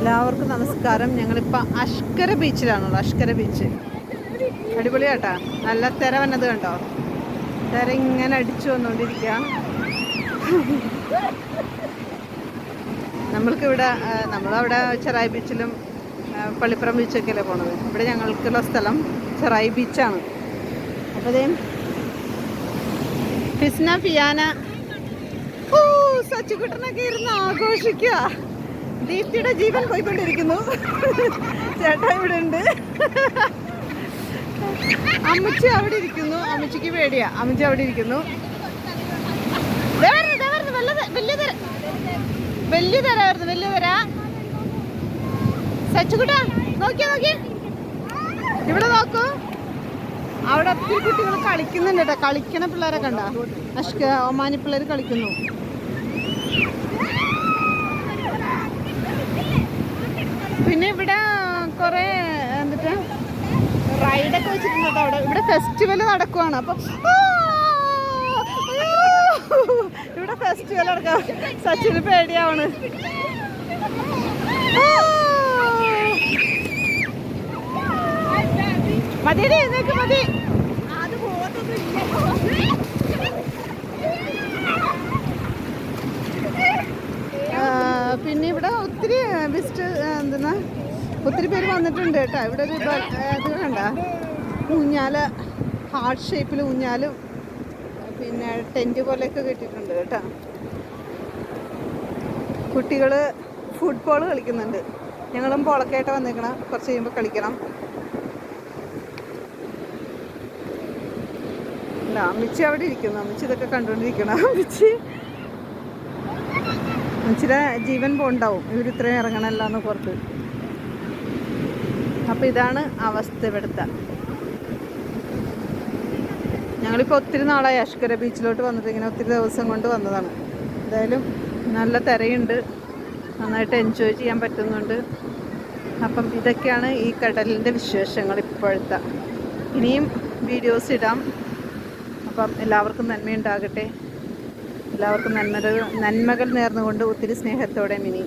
എല്ലാവർക്കും നമസ്കാരം. ഞങ്ങളിപ്പോൾ അഷ്കര ബീച്ചിലാണുള്ളത്. അഷ്കര ബീച്ച് അടിപൊളിയാട്ടാ. നല്ല തിര വന്നത് കണ്ടോ? തിര ഇങ്ങനെ അടിച്ചു വന്നുകൊണ്ടിരിക്കുക. നമ്മളവിടെ ചെറായി ബീച്ചിലും പള്ളിപ്പുറം ബീച്ചൊക്കെയല്ലേ പോണത്. ഇവിടെ ഞങ്ങൾക്കുള്ള സ്ഥലം ചെറായി ബീച്ചാണ്. അപ്പോൾ അതേ ഫിസ്ന ഫിയാന സച്ചുകുട്ടനൊക്കെ ഇരുന്ന് ആഘോഷിക്കുക. ദീപ്തിയുടെ ജീവൻ പോയിക്കൊണ്ടിരിക്കുന്നു. ചേട്ടാ ഇവിടെ ഉണ്ട്. അമ്മച്ചി അവിടെ ഇരിക്കുന്നു. അമ്മച്ചിക്ക് പേടിയാ. അമ്മച്ചി അവിടെ ഇരിക്കുന്നു. വലിയ തര സച്ചുകുട്ട നോക്കിയേ ഇവിടെ നോക്കൂ. അവിടെ ഒത്തിരി കുട്ടികൾ കളിക്കുന്നുണ്ട് കേട്ടോ. കളിക്കണ പിള്ളേരെ കണ്ട ഒമാനി പിള്ളേർ കളിക്കുന്നു. പിന്നെ ഇവിടെ കുറെ എന്നിട്ട് റൈഡൊക്കെ വെച്ചിട്ടുണ്ട് കേട്ടോ. ഇവിടെ ഫെസ്റ്റിവൽ നടക്കുവാണ്. അപ്പൊ ഇവിടെ ഫെസ്റ്റിവൽ നടക്കാം. സച്ചിന് പേടിയാവണ്. മതി മതി. പിന്നെ ഇവിടെ ഒത്തിരി ഒത്തിരി പേര് വന്നിട്ടുണ്ട് കേട്ടോ. ഇവിടെ ഒരു ഇത് കണ്ട ഊഞ്ഞാല്, ഹാർട്ട് ഷേപ്പിൽ ഊഞ്ഞാലും പിന്നെ ടെൻറ്റ് പോലെയൊക്കെ കെട്ടിയിട്ടുണ്ട് കേട്ടോ. കുട്ടികൾ ഫുട്ബോൾ കളിക്കുന്നുണ്ട്. ഞങ്ങളും പോളക്കായിട്ട് വന്നേക്കണം. കുറച്ച് കഴിയുമ്പോൾ കളിക്കണം. അല്ല, അമ്മച്ചി അവിടെ ഇരിക്കുന്നു. അമ്മച്ചി ഇതൊക്കെ കണ്ടുകൊണ്ടിരിക്കണം. അമ്മച്ചിയുടെ ജീവൻ പോണ്ടാവും ഇവരിത്രയും ഇറങ്ങണമല്ല എന്ന് പുറത്ത്. അപ്പം ഇതാണ് അവസ്ഥ ഇവിടുത്തെ. ഞങ്ങളിപ്പോൾ ഒത്തിരി നാളായി അഷ്കര ബീച്ചിലോട്ട് വന്നിട്ട്. ഇങ്ങനെ ഒത്തിരി ദിവസം കൊണ്ട് വന്നതാണ്. എന്തായാലും നല്ല തിരയുണ്ട്. നന്നായിട്ട് എൻജോയ് ചെയ്യാൻ പറ്റുന്നുണ്ട്. അപ്പം ഇതൊക്കെയാണ് ഈ കടലിൻ്റെ വിശേഷങ്ങൾ ഇപ്പോഴത്തെ. ഇനിയും വീഡിയോസ് ഇടാം. അപ്പം എല്ലാവർക്കും നന്മയുണ്ടാകട്ടെ. എല്ലാവർക്കും നന്മകൾ നേർന്നുകൊണ്ട് ഒത്തിരി സ്നേഹത്തോടെ മിനി.